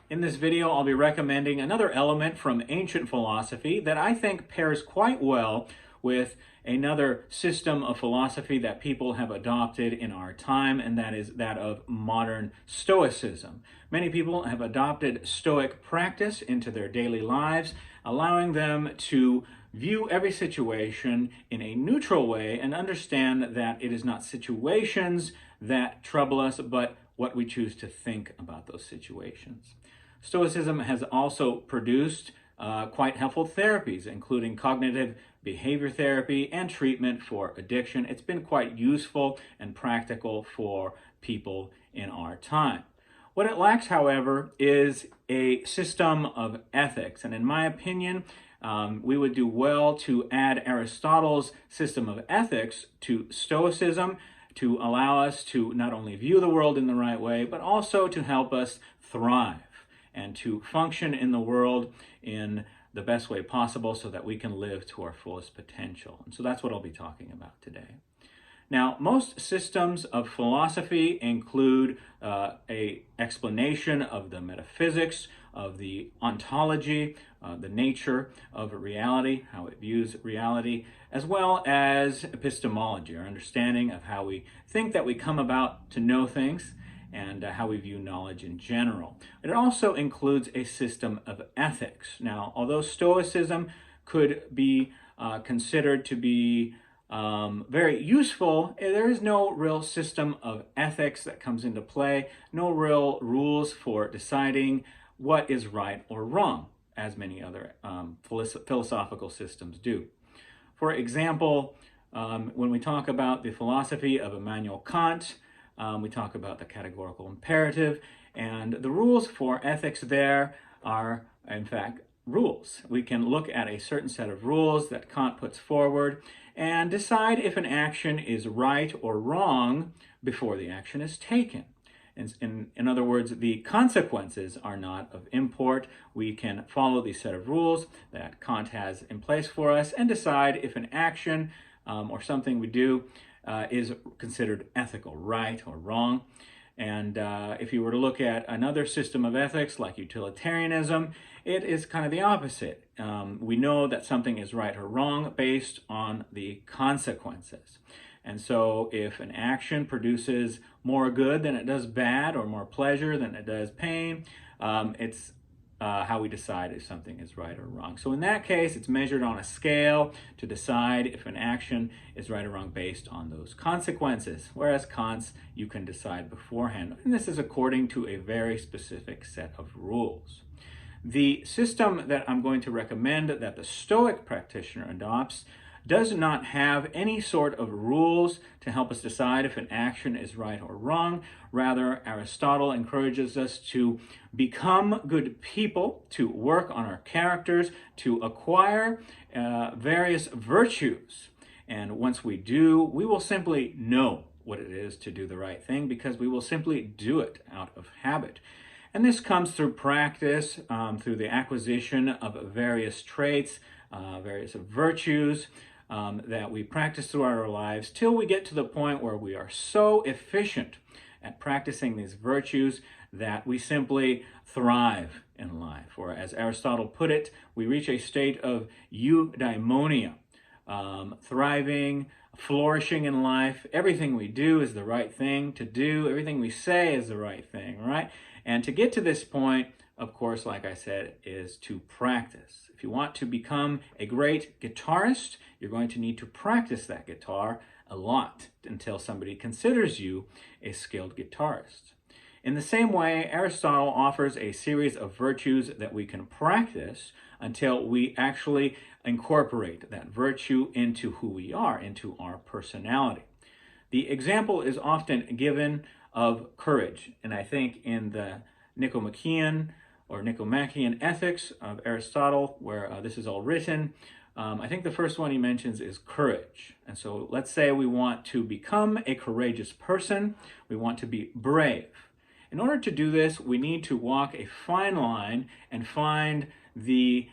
In this video, I'll be recommending another element from ancient philosophy that I think pairs quite well with another system of philosophy that people have adopted in our time, and that is that of modern Stoicism. Many people have adopted Stoic practice into their daily lives, allowing them to view every situation in a neutral way and understand that it is not situations that trouble us, but what we choose to think about those situations. Stoicism has also produced quite helpful therapies, including cognitive behavior therapy and treatment for addiction. It's been quite useful and practical for people in our time. What it lacks, however, is a system of ethics. And in my opinion, we would do well to add Aristotle's system of ethics to Stoicism to allow us to not only view the world in the right way, but also to help us thrive and to function in the world in the best way possible so that we can live to our fullest potential. And so that's what I'll be talking about today. Now, most systems of philosophy include an explanation of the metaphysics, of the ontology, the nature of reality, how it views reality, as well as epistemology, our understanding of how we think that we come about to know things, and how we view knowledge in general. It also includes a system of ethics. Now, although Stoicism could be considered to be very useful, there is no real system of ethics that comes into play, no real rules for deciding what is right or wrong, as many other philosophical systems do. For example, when we talk about the philosophy of Immanuel Kant, we talk about the categorical imperative, and the rules for ethics there are, in fact, rules. We can look at a certain set of rules that Kant puts forward and decide if an action is right or wrong before the action is taken. In other words, the consequences are not of import. We can follow the set of rules that Kant has in place for us and decide if an action or something we do is considered ethical, right or wrong. And if you were to look at another system of ethics like utilitarianism, it is kind of the opposite. We know that something is right or wrong based on the consequences. And so if an action produces more good than it does bad, or more pleasure than it does pain, it's how we decide if something is right or wrong. So in that case, it's measured on a scale to decide if an action is right or wrong based on those consequences, whereas Kant's, you can decide beforehand. And this is according to a very specific set of rules. The system that I'm going to recommend that the Stoic practitioner adopts does not have any sort of rules to help us decide if an action is right or wrong. Rather, Aristotle encourages us to become good people, to work on our characters, to acquire various virtues. And once we do, we will simply know what it is to do the right thing because we will simply do it out of habit. And this comes through practice, through the acquisition of various traits, various virtues, that we practice throughout our lives till we get to the point where we are so efficient at practicing these virtues that we simply thrive in life. Or as Aristotle put it, we reach a state of eudaimonia, thriving, flourishing in life. Everything we do is the right thing to do. Everything we say is the right thing, right? And to get to this point, of course, like I said, is to practice. If you want to become a great guitarist, you're going to need to practice that guitar a lot until somebody considers you a skilled guitarist. In the same way, Aristotle offers a series of virtues that we can practice until we actually incorporate that virtue into who we are, into our personality. The example is often given of courage, and I think in the NICOMACHEAN Ethics of Aristotle, where this is all written, I think the first one he mentions is courage. And so let's say we want to become a courageous person. We want to be brave. In order to do this, we need to walk a fine line and find the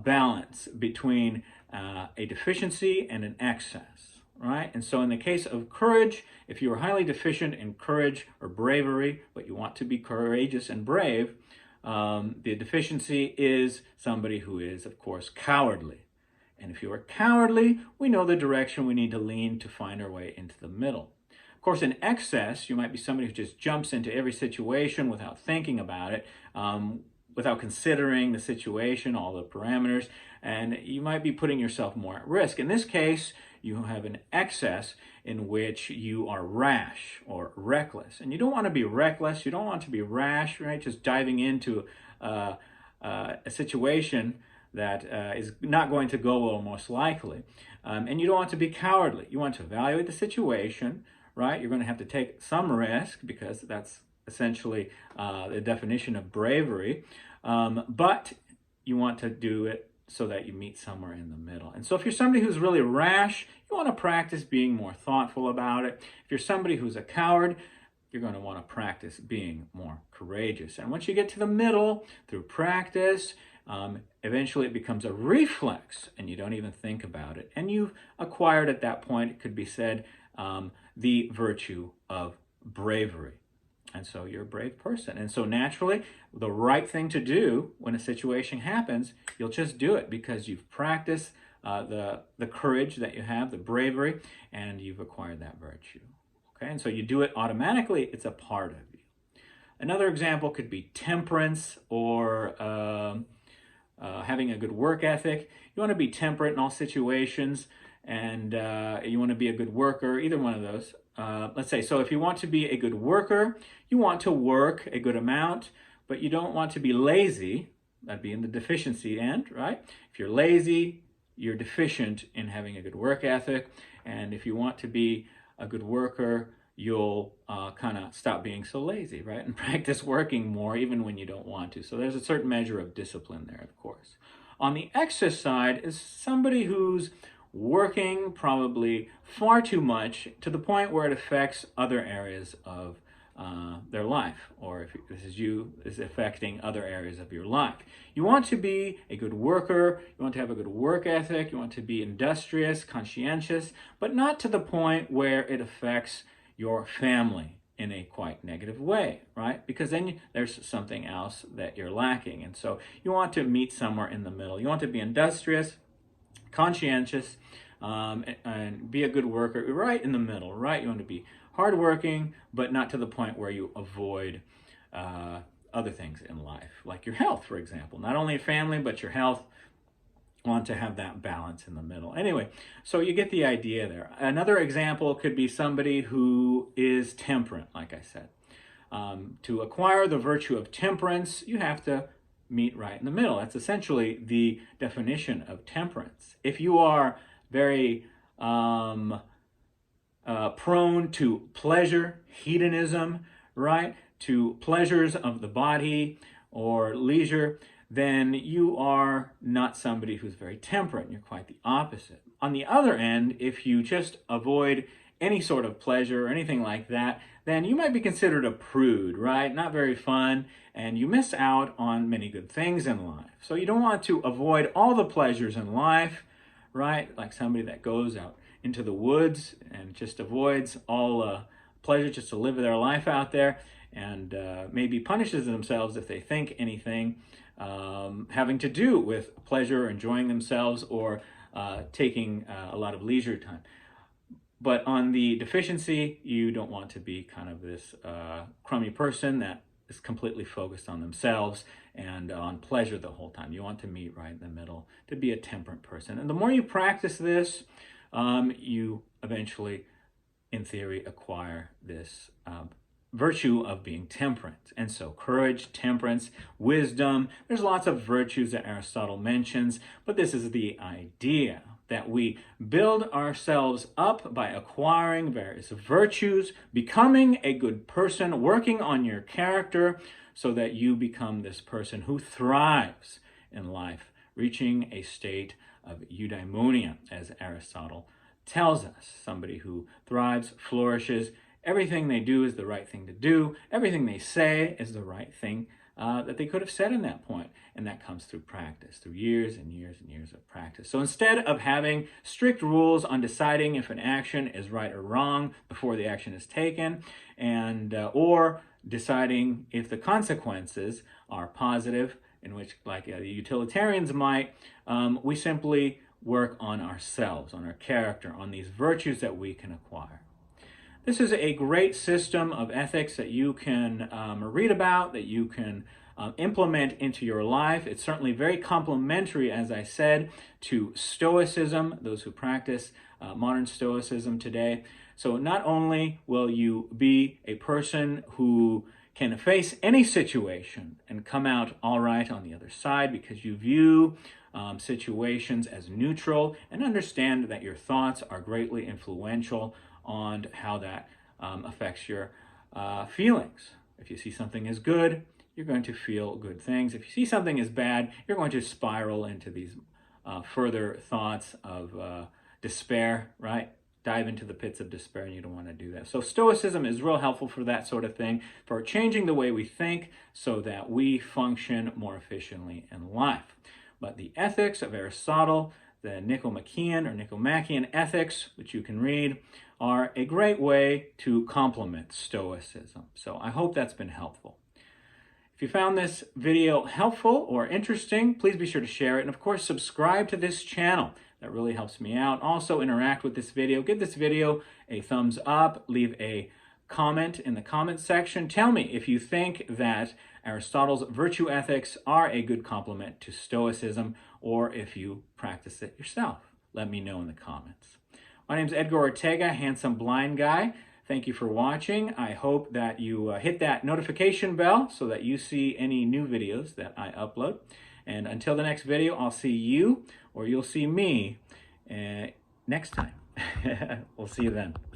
balance between a deficiency and an excess, right? And so in the case of courage, if you are highly deficient in courage or bravery, but you want to be courageous and brave, The deficiency is somebody who is, of course, cowardly. And if you are cowardly, we know the direction we need to lean to find our way into the middle. Of course, in excess, you might be somebody who just jumps into every situation without thinking about it, without considering the situation, all the parameters, and you might be putting yourself more at risk. In this case, you have an excess in which you are rash or reckless. And you don't want to be reckless, you don't want to be rash, right? Just diving into a situation that is not going to go well, most likely. And you don't want to be cowardly. You want to evaluate the situation, right? You're going to have to take some risk because that's essentially the definition of bravery. But you want to do it so that you meet somewhere in the middle. And so if you're somebody who's really rash, you want to practice being more thoughtful about it. If you're somebody who's a coward, you're going to want to practice being more courageous. And once you get to the middle, through practice, eventually it becomes a reflex and you don't even think about it. And you've acquired at that point, it could be said, the virtue of bravery. And so you're a brave person. And so naturally, the right thing to do when a situation happens, you'll just do it because you've practiced the courage that you have, the bravery, and you've acquired that virtue. Okay, and so you do it automatically. It's a part of you. Another example could be temperance or having a good work ethic. You want to be temperate in all situations, and you want to be a good worker, either one of those. Let's say, so if you want to be a good worker, you want to work a good amount, but you don't want to be lazy. That'd be in the deficiency end, right? If you're lazy, you're deficient in having a good work ethic. And if you want to be a good worker, you'll kind of stop being so lazy, right? And practice working more even when you don't want to. So there's a certain measure of discipline there, of course. On the excess side is somebody who's working probably far too much to the point where it affects other areas of their life, or if this is you, is affecting other areas of your life. You want to be a good worker, you want to have a good work ethic, you want to be industrious, conscientious, but not to the point where it affects your family in a quite negative way, right? Because then there's something else that you're lacking. And so you want to meet somewhere in the middle. You want to be industrious, conscientious, and be a good worker, right in the middle, right? You want to be hardworking, but not to the point where you avoid other things in life, like your health, for example. Not only family, but your health. Want to have that balance in the middle. Anyway, so you get the idea there. Another example could be somebody who is temperate, like I said. To acquire the virtue of temperance, you have to meet right in the middle. That's essentially the definition of temperance. If you are very prone to pleasure, hedonism, right, to pleasures of the body or leisure, then you are not somebody who's very temperate. You're quite the opposite. On the other end, if you just avoid any sort of pleasure or anything like that, then you might be considered a prude, right? Not very fun, and you miss out on many good things in life. So you don't want to avoid all the pleasures in life, right? Like somebody that goes out into the woods and just avoids all pleasure just to live their life out there, and maybe punishes themselves if they think anything having to do with pleasure, enjoying themselves, or taking a lot of leisure time. But on the deficiency, you don't want to be kind of this crummy person that is completely focused on themselves and on pleasure the whole time. You want to meet right in the middle, to be a temperate person. And the more you practice this, you eventually, in theory, acquire this virtue of being temperate. And so courage, temperance, wisdom, there's lots of virtues that Aristotle mentions, but this is the idea that we build ourselves up by acquiring various virtues, becoming a good person, working on your character so that you become this person who thrives in life, reaching a state of eudaimonia, as Aristotle tells us. Somebody who thrives, flourishes. Everything they do is the right thing to do. Everything they say is the right thing that they could have said in that point. And that comes through practice, through years and years and years of practice. So instead of having strict rules on deciding if an action is right or wrong before the action is taken, and or deciding if the consequences are positive, in which, like the utilitarians might, we simply work on ourselves, on our character, on these virtues that we can acquire. This is a great system of ethics that you can read about, that you can implement into your life. It's certainly very complementary, as I said, to Stoicism, those who practice modern Stoicism today. So not only will you be a person who can face any situation and come out all right on the other side because you view situations as neutral and understand that your thoughts are greatly influential on how that affects your feelings. If you see something as good, you're going to feel good things. If you see something as bad, you're going to spiral into these further thoughts of despair, right? Dive into the pits of despair, and you don't want to do that. So Stoicism is real helpful for that sort of thing, for changing the way we think so that we function more efficiently in life. But the ethics of Aristotle, the Nicomachean or Nicomachean ethics, which you can read, are a great way to complement Stoicism. So I hope that's been helpful. If you found this video helpful or interesting, please be sure to share it. And of course, subscribe to this channel. That really helps me out. Also, interact with this video. Give this video a thumbs up. Leave a comment in the comment section. Tell me if you think that Aristotle's virtue ethics are a good complement to Stoicism, or if you practice it yourself. Let me know in the comments. My name is Edgar Ortega, Handsome Blind Guy. Thank you for watching. I hope that you hit that notification bell so that you see any new videos that I upload. And until the next video, I'll see you, or you'll see me next time. We'll see you then.